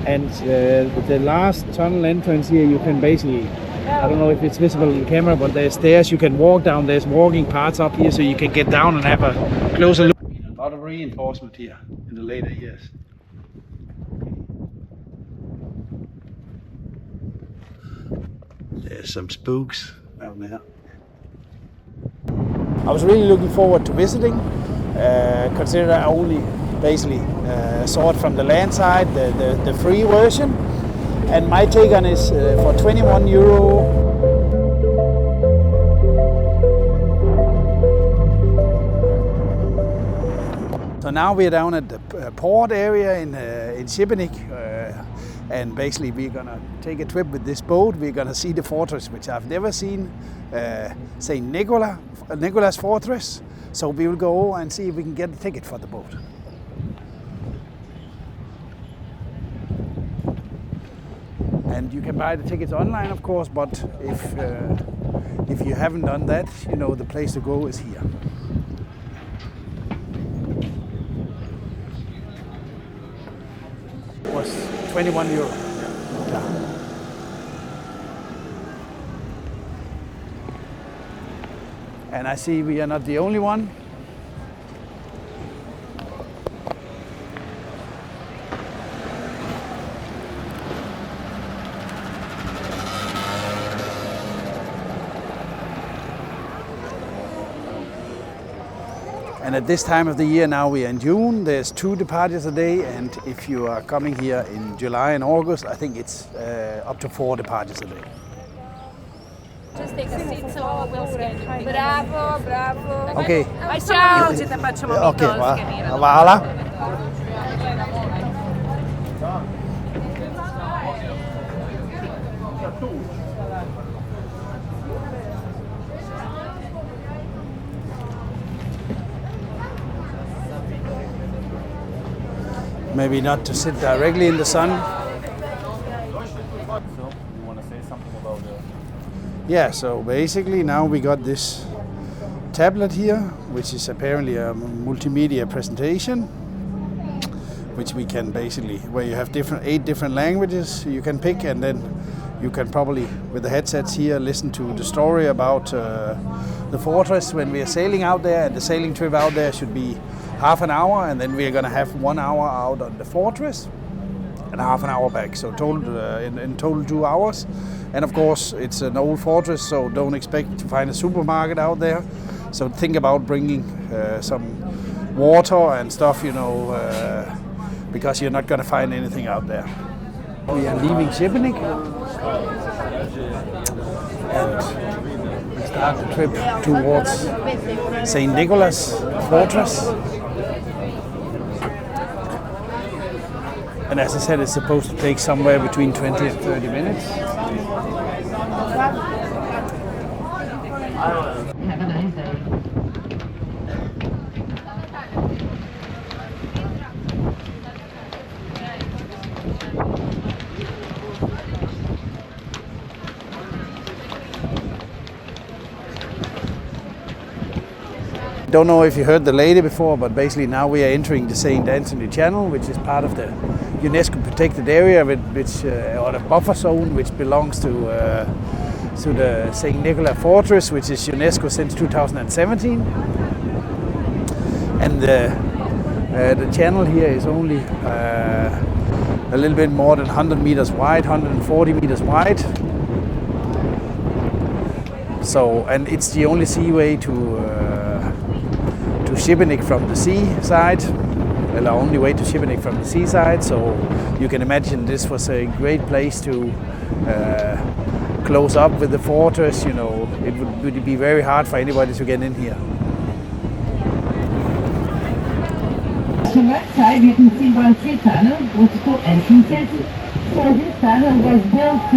And the last tunnel entrance here, you can basically, I don't know if it's visible in the camera, but there's stairs you can walk down. There's walking parts up here, so you can get down and have a closer look. A lot of reinforcement here in the later years. There's some spooks down there. I was really looking forward to visiting, considering I only basically saw it from the land side, the free version. And my take on is for €21. So now we're down at the port area in Šibenik, and basically we're gonna take a trip with this boat. We're gonna see the fortress, which I've never seen, St. Nicholas Fortress. So we will go and see if we can get a ticket for the boat. And you can buy the tickets online, of course, but if you haven't done that, you know, the place to go is here. It was €21. Yeah. And I see we are not the only one. And at this time of the year, now we are in June, there's 2 departures a day, and if you are coming here in July and August, I think it's up to 4 departures a day. Just take a seat so we'll scan you. Bravo, bravo. Okay. Ciao, ci te facciamo Okay, scanire. voilà. Maybe not to sit directly in the sun. So, you want to say something about the... Yeah, so basically now we got this tablet here, which is apparently a multimedia presentation, which we can basically, where you have 8 different languages you can pick, and then you can probably, with the headsets here, listen to the story about the fortress when we are sailing out there, and the sailing trip out there should be half an hour, and then we are going to have 1 hour out on the fortress and half an hour back, so total in total 2 hours. And of course it's an old fortress, so don't expect to find a supermarket out there, so think about bringing some water and stuff, you know, because you're not going to find anything out there. We are leaving Šibenik and we start the trip towards St. Nicholas Fortress. And as I said, it's supposed to take somewhere between 20 and 30 minutes. Have a nice day. Don't know if you heard the lady before, but basically now we are entering the St. Anthony Channel, which is part of the UNESCO protected area, which or the buffer zone, which belongs to the St. Nicholas Fortress, which is UNESCO since 2017. And the channel here is only a little bit more than 100 meters wide, 140 meters wide. So, and it's the only seaway to Šibenik from the seaside, the only way to Šibenik from the seaside. So you can imagine this was a great place to close up with the fortress. You know, it would be very hard for anybody to get in here. On the left side you can see one sea tunnel with 2 entrances. So this tunnel was built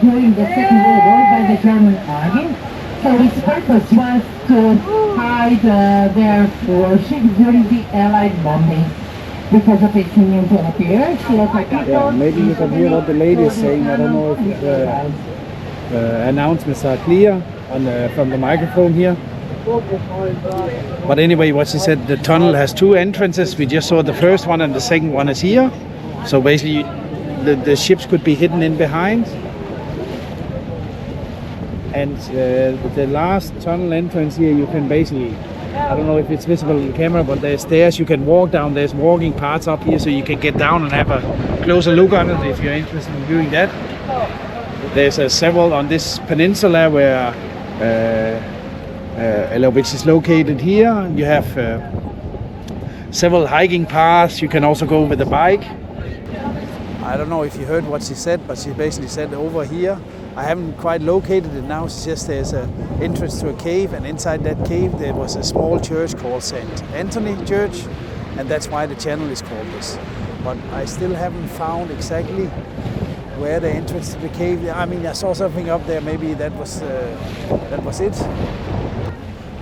during the Second World War by the German Army. So its purpose was to hide their ships during the Allied bombing. Because of its unusual appearance, Yeah, maybe you can hear what the lady is saying. I don't know if the announcements are clear from the microphone here. But anyway, what she said, the tunnel has 2 entrances. We just saw the first one and the second one is here. So basically the ships could be hidden in behind. And the last tunnel entrance here, you can basically, I don't know if it's visible in camera, but there's stairs you can walk down. There's walking parts up here, so you can get down and have a closer look on it if you're interested in doing that. There's several on this peninsula where, which is located here. You have several hiking paths. You can also go with a bike. I don't know if you heard what she said, but she basically said over here, I haven't quite located it now, it's just there's an entrance to a cave, and inside that cave there was a small church called St. Anthony Church, and that's why the channel is called this. But I still haven't found exactly where the entrance to the cave. I mean, I saw something up there, maybe that was it.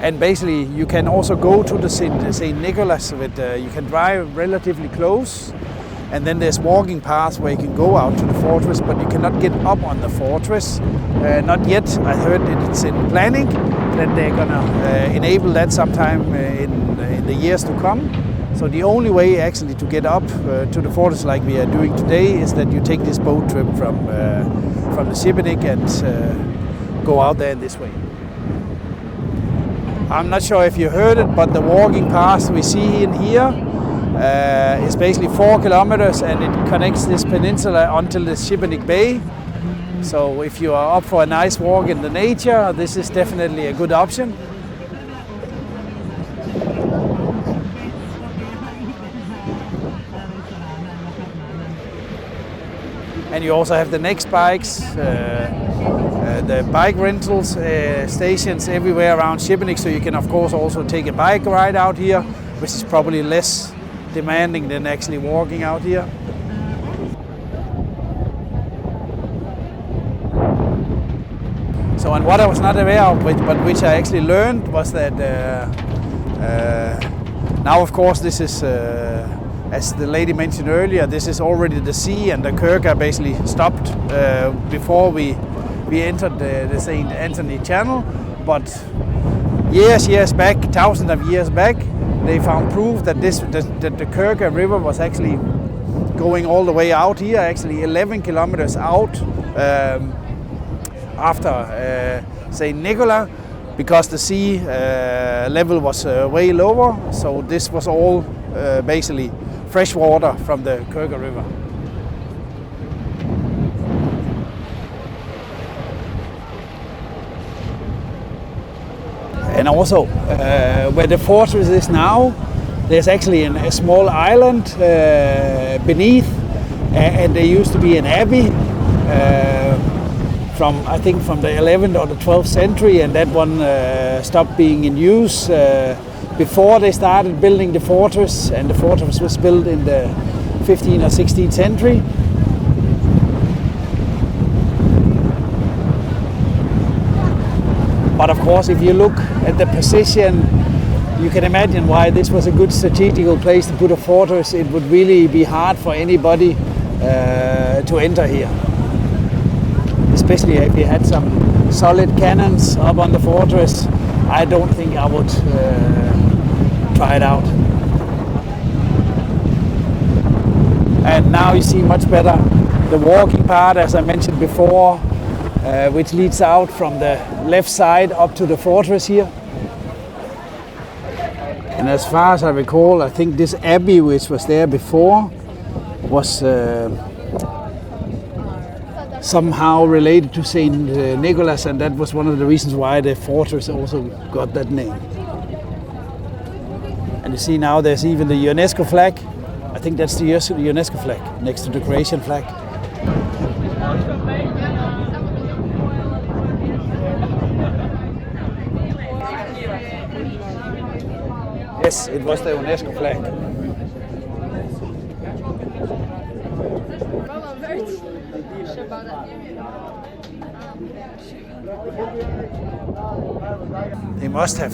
And basically you can also go to the St. Nicholas with, you can drive relatively close. And then there's walking paths where you can go out to the fortress, but you cannot get up on the fortress. Not yet. I heard it's in planning that they're gonna enable that sometime in the years to come. So the only way actually to get up to the fortress like we are doing today is that you take this boat trip from the Šibenik and go out there this way. I'm not sure if you heard it, but the walking path we see in here is basically 4 kilometers, and it connects this peninsula until the Šibenik Bay. So if you are up for a nice walk in the nature, this is definitely a good option. And you also have the Next bikes, the bike rentals stations everywhere around Šibenik, so you can of course also take a bike ride out here, which is probably less demanding than actually walking out here. So, and what I was not aware of, but which I actually learned, was that now of course this is, as the lady mentioned earlier, this is already the sea, and the Kirk basically stopped before we entered the St. Anthony Channel. But years back, thousands of years back, they found proof that the Kirk River was actually going all the way out here, actually 11 kilometers out after St. Nicholas, because the sea level was way lower. So this was all basically fresh water from the Kirk River. And also, where the fortress is now, there's actually a small island beneath, and there used to be an abbey I think from the 11th or the 12th century, and that one stopped being in use before they started building the fortress, and the fortress was built in the 15th or 16th century. But of course, if you look at the position, you can imagine why this was a good strategical place to put a fortress. It would really be hard for anybody to enter here. Especially if you had some solid cannons up on the fortress, I don't think I would try it out. And now you see much better the walking part, as I mentioned before, which leads out from the left side up to the fortress here. And as far as I recall, I think this abbey, which was there before, was somehow related to St. Nicholas, and that was one of the reasons why the fortress also got that name. And you see now there's even the UNESCO flag. I think that's the UNESCO flag next to the Croatian flag. Yes, it was the UNESCO flag. They must have.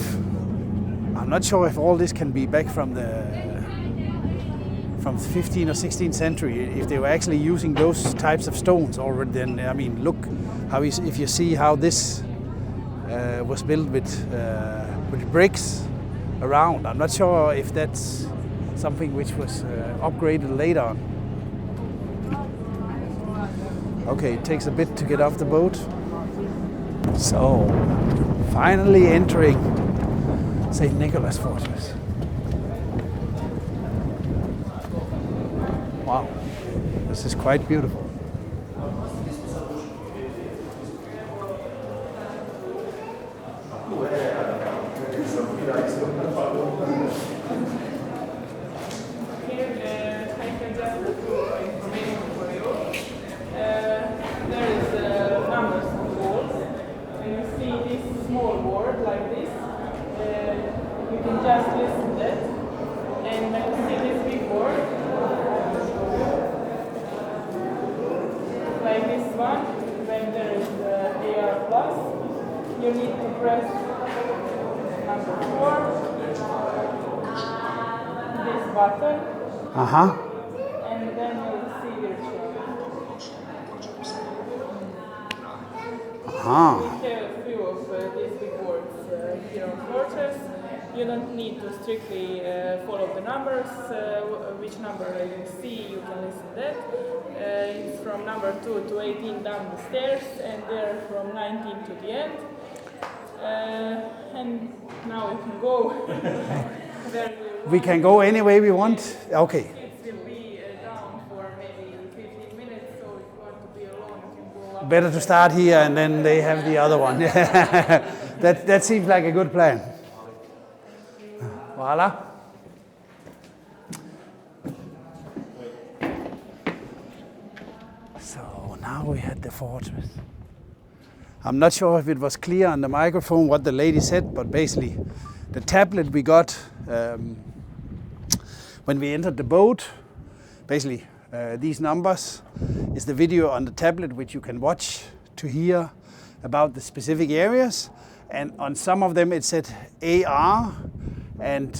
I'm not sure if all this can be back from the 15th or 16th century. If they were actually using those types of stones already, then I mean, look how if you see how this was built with bricks around. I'm not sure if that's something which was upgraded later on. Okay, it takes a bit to get off the boat. So, finally entering St. Nicholas Fortress. Wow, this is quite beautiful. Just listen that, and when you see this big board, like this one, when there is AR plus, you need to press number 4, this button, and then you will see virtual. We have a few of these big boards here on Fortress. You don't need to strictly follow the numbers. Which number you see, you can listen to that. It's from number 2 to 18 down the stairs, and they're from 19 to the end. And now we can go. We can go any way we want? Okay. It will be down for maybe 15 minutes, so if you want to be alone, you can go up. Better to start here and then they have the other one. That seems like a good plan. Voila. So now we had the fortress. I'm not sure if it was clear on the microphone what the lady said, but basically the tablet we got when we entered the boat, basically these numbers is the video on the tablet which you can watch to hear about the specific areas, and on some of them it said AR. And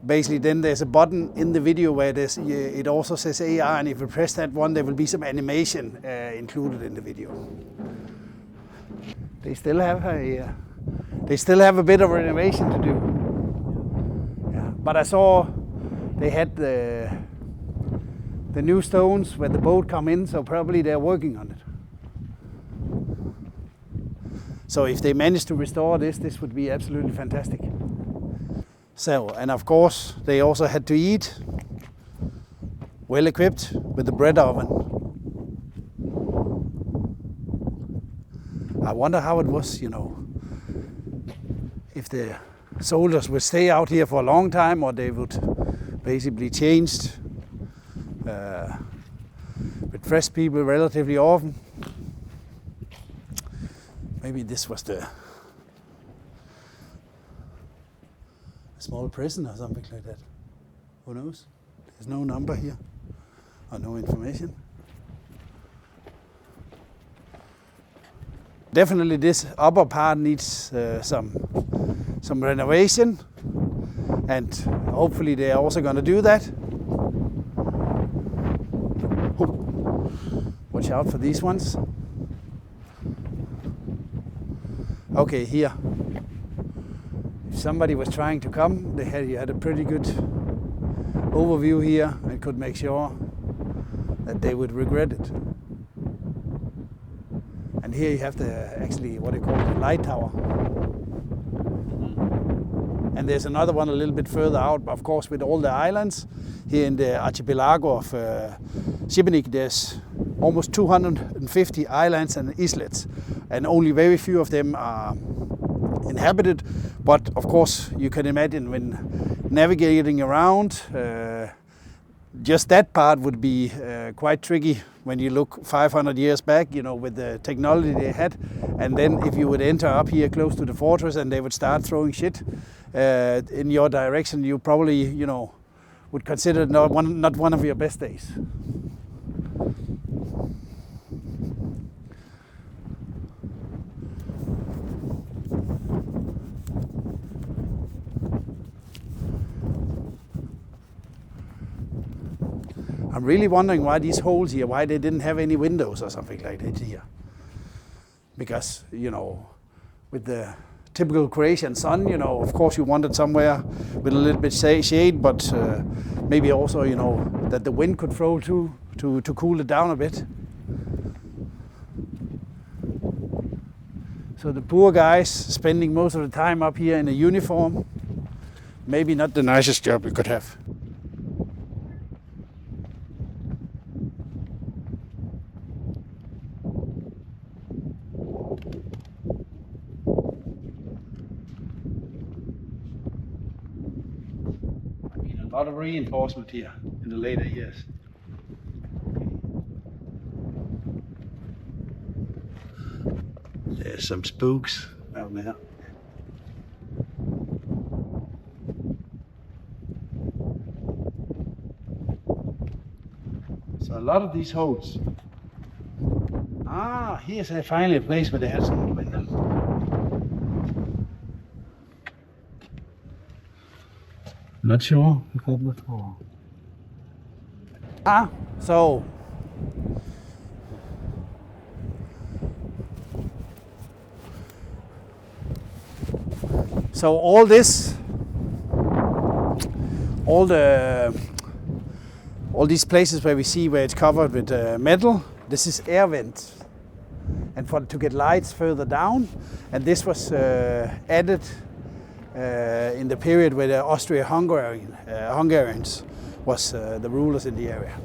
basically then there's a button in the video where it also says AR, and if you press that one there will be some animation included in the video. They still have a bit of renovation to do. Yeah. But I saw they had the new stones where the boat come in, so probably they're working on it. So if they manage to restore this would be absolutely fantastic. So, and of course, they also had to eat, well equipped with the bread oven. I wonder how it was, if the soldiers would stay out here for a long time, or they would basically change with fresh people relatively often. Maybe this was the small prison or something like that. Who knows? There's no number here or no information. Definitely this upper part needs some renovation, and hopefully they are also going to do that. Watch out for these ones. Okay, here. If somebody was trying to come, you had a pretty good overview here and could make sure that they would regret it. And here you have what they call the light tower. And there's another one a little bit further out, of course, with all the islands. Here in the archipelago of Šibenik, there's almost 250 islands and islets, and only very few of them are inhabited. But of course, you can imagine when navigating around, just that part would be quite tricky when you look 500 years back, with the technology they had. And then if you would enter up here close to the fortress and they would start throwing shit in your direction, you probably, would consider it not one of your best days. I'm really wondering why these holes here, why they didn't have any windows or something like that here. Because, with the typical Croatian sun, of course you wanted somewhere with a little bit shade, but maybe also, that the wind could throw to cool it down a bit. So the poor guys spending most of the time up here in a uniform, maybe not the nicest job you could have. A lot of reinforcement here in the later years. There's some spooks down there. So a lot of these holes. Here's finally a place where they had some windows. Not sure if that was for. So all this, all these places where we see where it's covered with metal, this is air vents, and to get lights further down, and this was added in the period where the Hungarians was the rulers in the area.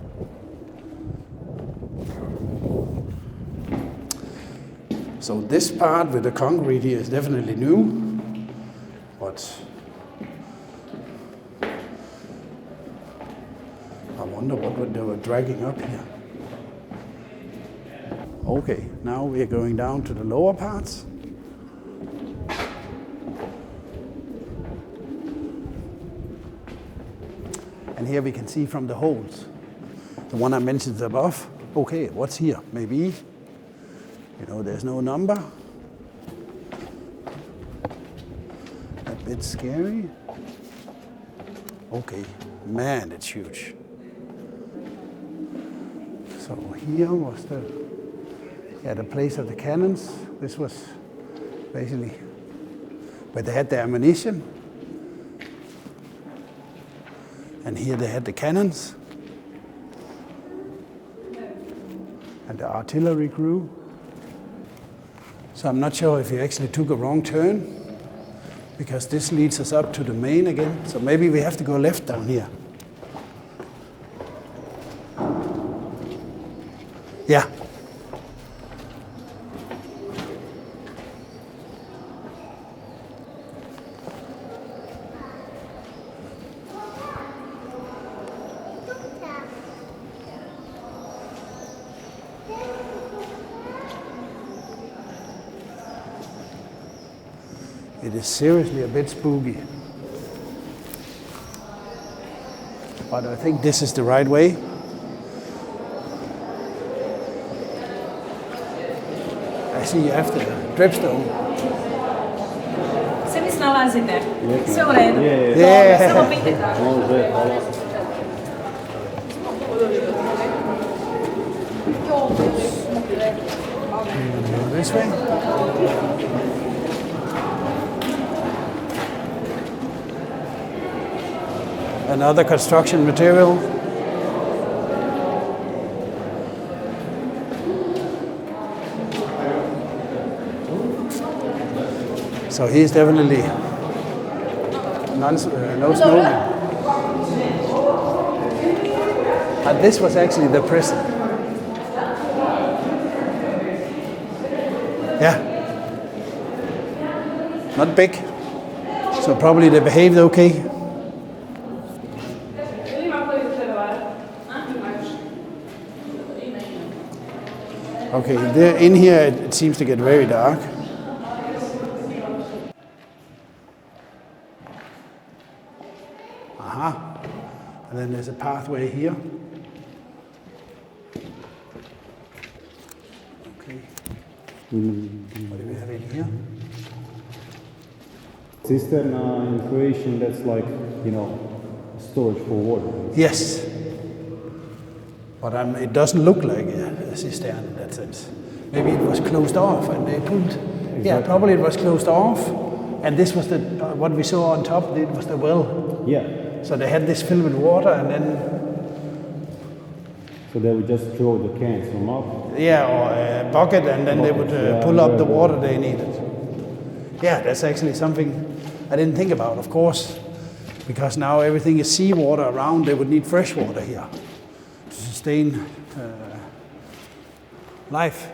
So this part with the concrete here is definitely new, but I wonder what they were dragging up here. Okay, now we are going down to the lower parts. And here we can see from the holes, the one I mentioned above. Okay, what's here? Maybe, there's no number. A bit scary. Okay, man, it's huge. So here was the place of the cannons. This was basically where they had the ammunition. And here they had the cannons and the artillery crew. So I'm not sure if we actually took a wrong turn, because this leads us up to the main again. So maybe we have to go left down here. Yeah. It is seriously a bit spooky. But I think this is the right way. I see you have the dripstone. Se mi snalazite. Sve u redu. Yeah. Samo pitajte. This way. Another construction material. So he's definitely no smoking. And this was actually the prison. Yeah. Not big. So probably they behaved okay. Okay, in here it seems to get very dark. And then there's a pathway here. Okay. What do we have in here? Cisterna in Croatian, that's like, storage for water. Yes. But it doesn't look like a cistern in that sense. Maybe it was closed off and they pulled. Exactly. Yeah, probably it was closed off. And this was what we saw on top, it was the well. Yeah. So they had this filled with water and then... So they would just throw the cans from up? Yeah, or a bucket, and then they would pull up the water they needed. Yeah, that's actually something I didn't think about, of course, because now everything is seawater around. They would need fresh water here to sustain life.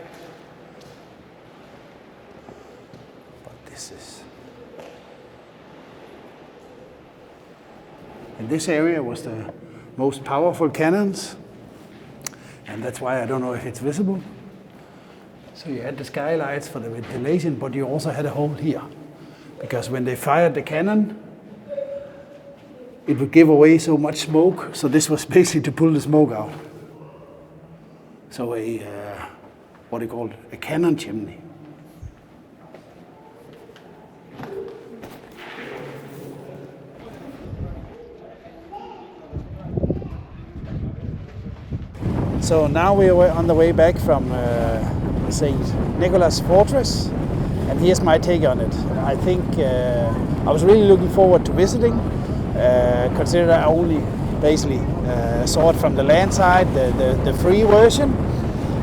But this is... In this area was the most powerful cannons, and that's why I don't know if it's visible. So you had the skylights for the ventilation, but you also had a hole here, because when they fired the cannon, it would give away so much smoke. So this was basically to pull the smoke out. So what do you call it? A cannon chimney. So now we are on the way back from St. Nicholas Fortress, and here's my take on it. I think I was really looking forward to visiting, considering I only basically saw it from the land side, the free version.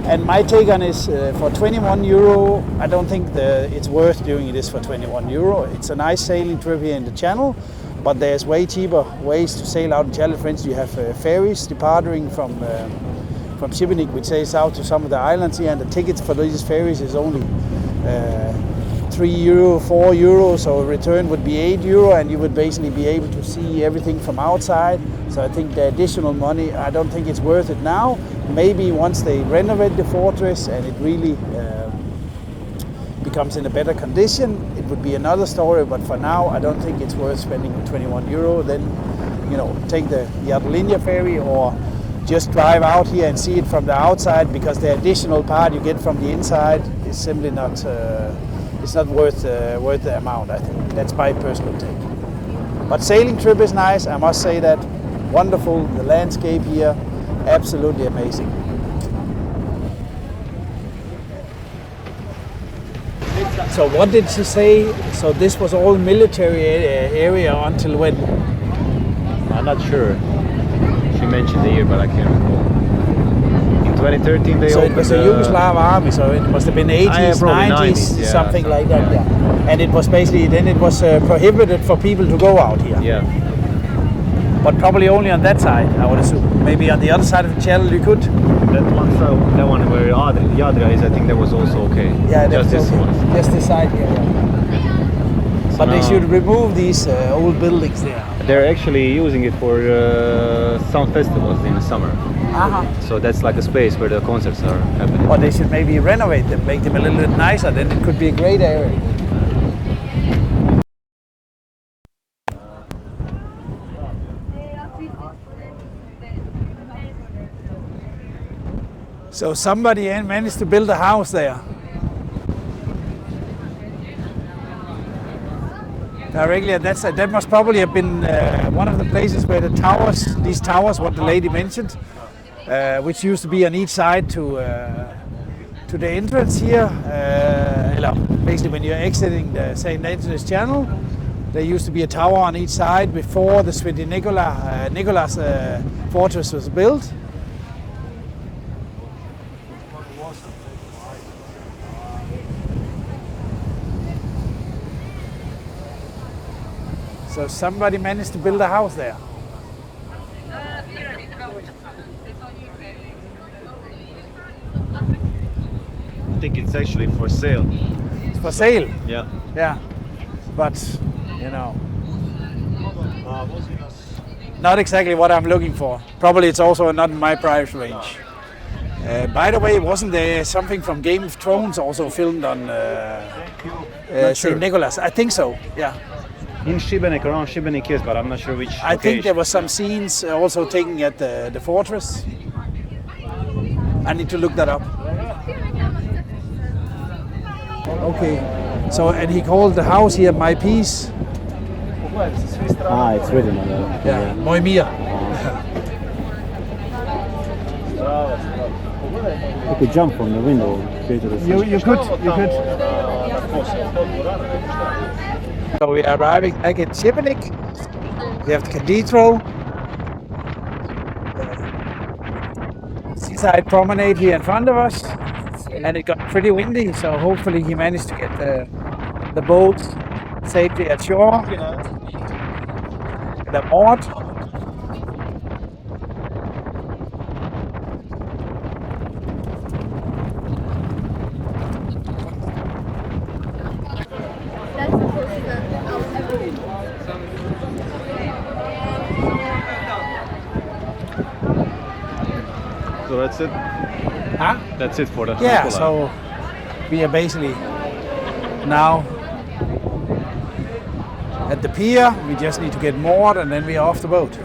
And my take on is for 21 euro, I don't think it's worth doing this for 21 euro. It's a nice sailing trip here in the channel, but there's way cheaper ways to sail out in channel. For instance, you have ferries departing from Šibenik, which sails out to some of the islands here, and the tickets for these ferries is only 3 euro, 4 euro, so a return would be 8 euro, and you would basically be able to see everything from outside. So I think the additional money, I don't think it's worth it now. Maybe once they renovate the fortress and it really becomes in a better condition, it would be another story, but for now I don't think it's worth spending 21 euro. Then, you know, take the Jarlinja ferry or just drive out here and see it from the outside, because the additional part you get from the inside is simply not it's not worth the amount. I think that's my personal take. But sailing trip is nice, I must say that. Wonderful, the landscape here, absolutely amazing. So what did she say? So this was all military area until when? I'm not sure. She mentioned the year, but I can't recall. In 2013 they so opened... it was a Yugoslav army, so it must have been 80s, 90s, yeah, something like that, yeah. And it was basically, then it was prohibited for people to go out here. Yeah. But probably only on that side, I would assume. Maybe on the other side of the channel you could? That one where Jadra is, I think that was also okay. Yeah, just this okay. one. Just this side here, yeah. So But they now should remove these old buildings there. they're actually using it for some festivals in the summer. So that's like a space where the concerts are happening. Or they should maybe renovate them, make them a little bit nicer, then it could be a great area. So somebody managed to build a house there. Directly, that must probably have been one of the places where the towers, these towers, what the lady mentioned, which used to be on each side to the entrance here. Basically, when you're exiting the St. Nicholas Channel, there used to be a tower on each side before the Svetý Nicholas fortress was built. So somebody managed to build a house there. I think it's actually for sale. It's for sale. Yeah. Yeah, but you know, not exactly what I'm looking for. Probably it's also not in my price range. By the way, wasn't there something from Game of Thrones also filmed on St. Nicholas? I think so. Yeah. In Šibenik, around Šibenik, yes, but I'm not sure which I think there location. were some scenes also taken at the fortress. I need to look that up. Okay, so and he called the house here My Peace. It's written on that. Yeah, Moj mir. You could jump from the window straight to the sea. You could. So we are arriving back in Šibenik. We have the cathedral. Seaside promenade here in front of us. And it got pretty windy, so hopefully he managed to get the boat safely at shore. The moored. That's the first I'll ever do. So that's it. Huh? That's it for the Yeah, cupola. so we are basically now at the pier. We just need to get moored and then we are off the boat.